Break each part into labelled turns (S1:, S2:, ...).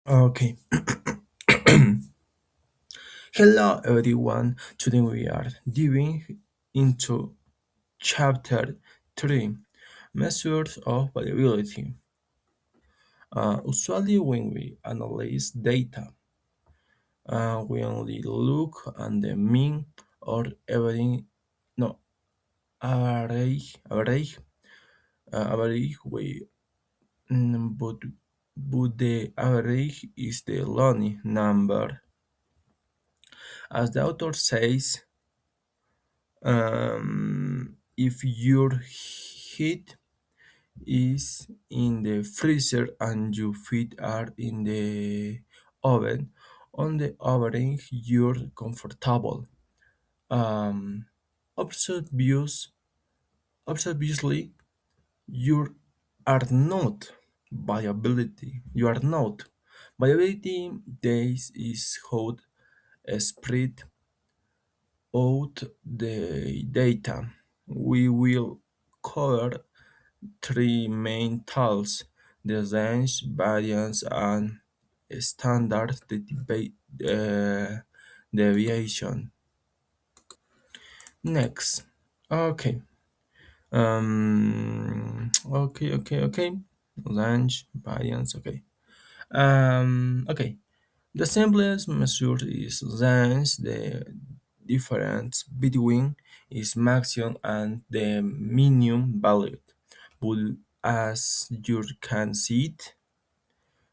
S1: Okay. Hello everyone. Today we are diving into chapter 3 Measures of Variability. Usually, when we analyze data, we only look at the mean or average, no, average way, but the average is the lonely number. As the author says, if your heat is in the freezer and your feet are in the oven, on the average you're comfortable. Um, obvious, obviously, you are not viability. You are not. Viability days is how spread out the data. We will cover three main tools: the range, variance, and standard deviation. Next. Okay. Okay. Range, variance, okay. Okay. The simplest measure is range. The difference between is maximum and the minimum value. But as you can see it,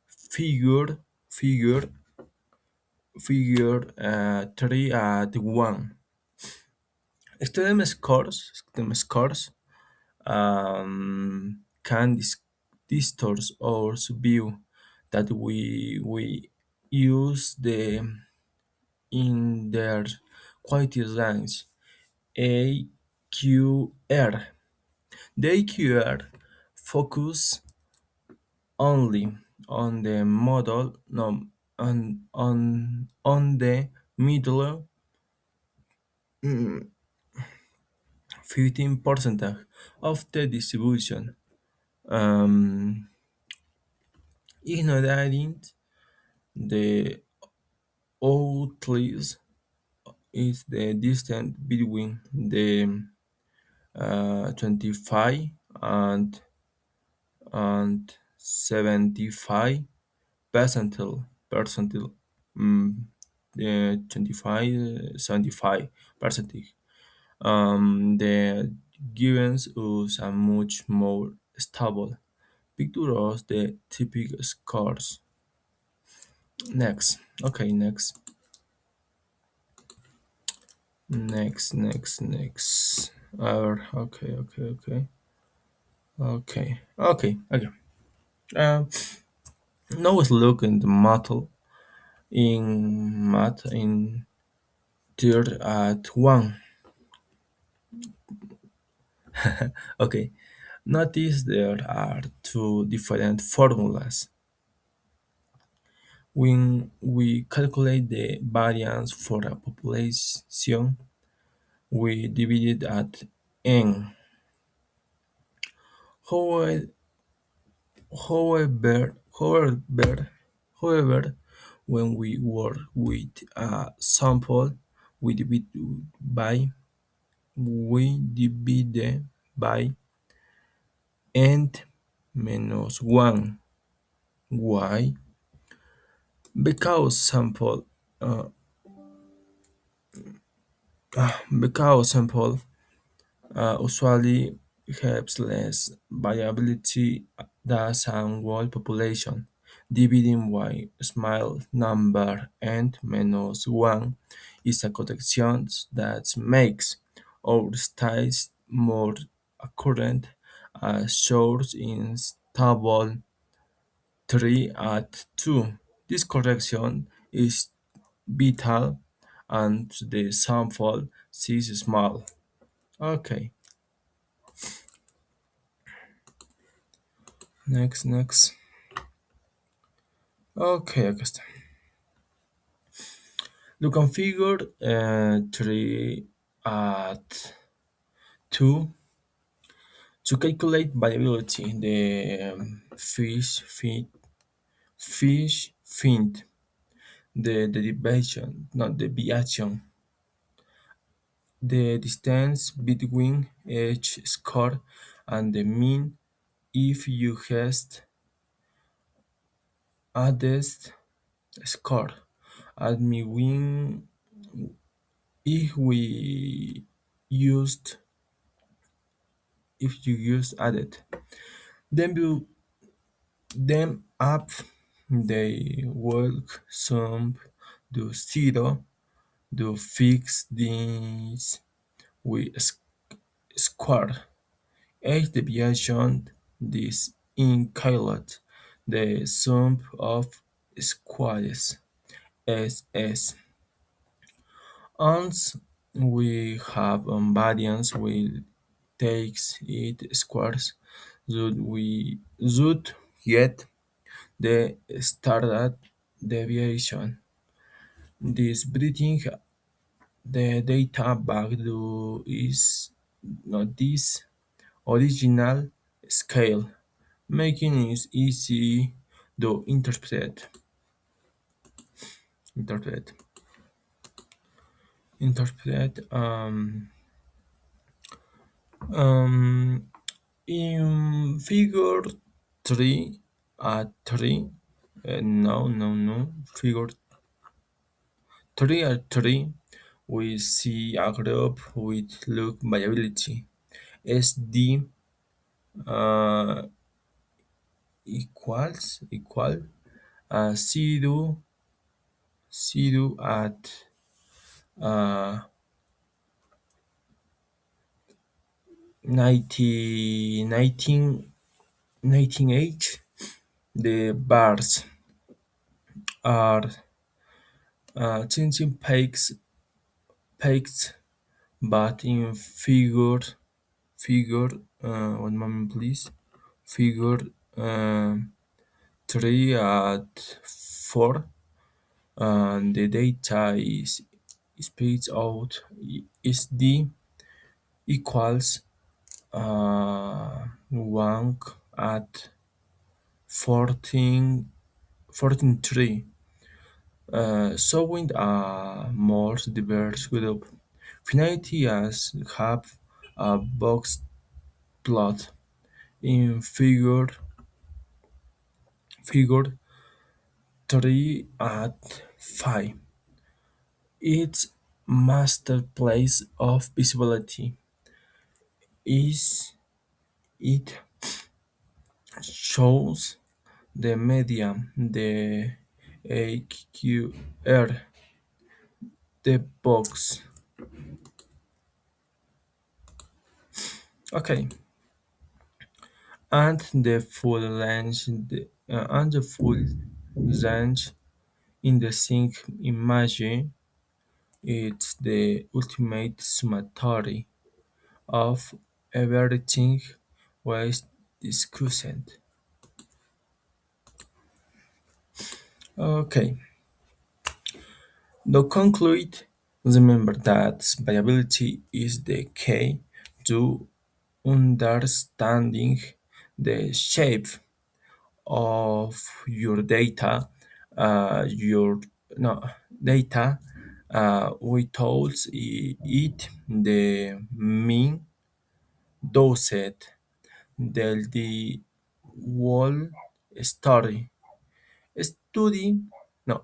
S1: figure figure figure 3 at 1. Student scores can distort our view that we use the in their quality range AQR. The AQR focus only on the model, no, on the middle 15% of the distribution, um, ignoring the outliers is the distance between the 25 and 75 percentile, the 25 75 percentage. The gives us a much more stable picture of the typical scores. Next. Okay, next. Okay. Um, Now let's look in the model in math in third at one. Okay, notice there are two different formulas. When we calculate the variance for a population, we divide it at n. However, however, when we work with a sample, we divide by we divide by n minus 1. Why? Because sample uh, because sample usually has less variability than some whole population. Dividing by small number n minus 1 is a correction that makes our styles more accurate, as shown in table 3 at 2. This correction is vital and the sample is small. Okay, next. Okay. To configure 3 at 2 to calculate variability, the fish find the derivation, not deviation, the distance between each score and the mean if you just added score. Admin if we used if you use added. Then you them up they work some do zero do fix this with square. Each deviation this include the sum of squares SS. Once we have variance we takes it squares should get the standard deviation. This bringing the data back to is not this original scale, making it easy to interpret, interpret. Um, in figure three, three, no, figure three at three, we see a group with look variability. SD uh, equal zero at uh, 90, 1998. The bars are changing peaks, but in figure 1 moment please, figure uh, 3 at 4, and the data is spits out is d equals 1 at 14 14.3, showing a more diverse group. Finality as have a box plot in figure 3 at 5. Its masterclass of visibility is it shows the median, the AQR, the box. Okay, and the full range, and the full range in the sync image. It's the ultimate summatory of everything was discussed. Okay, to conclude, remember that variability is the key to understanding the shape of your data, your no data without it the mean dosed del the whole story.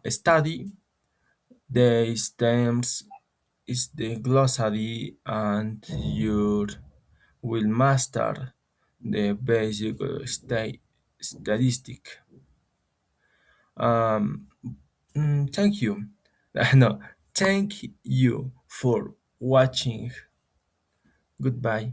S1: Study the stems is the glossary and you will master the basic statistic. Um, thank you. No, thank you for watching. Goodbye.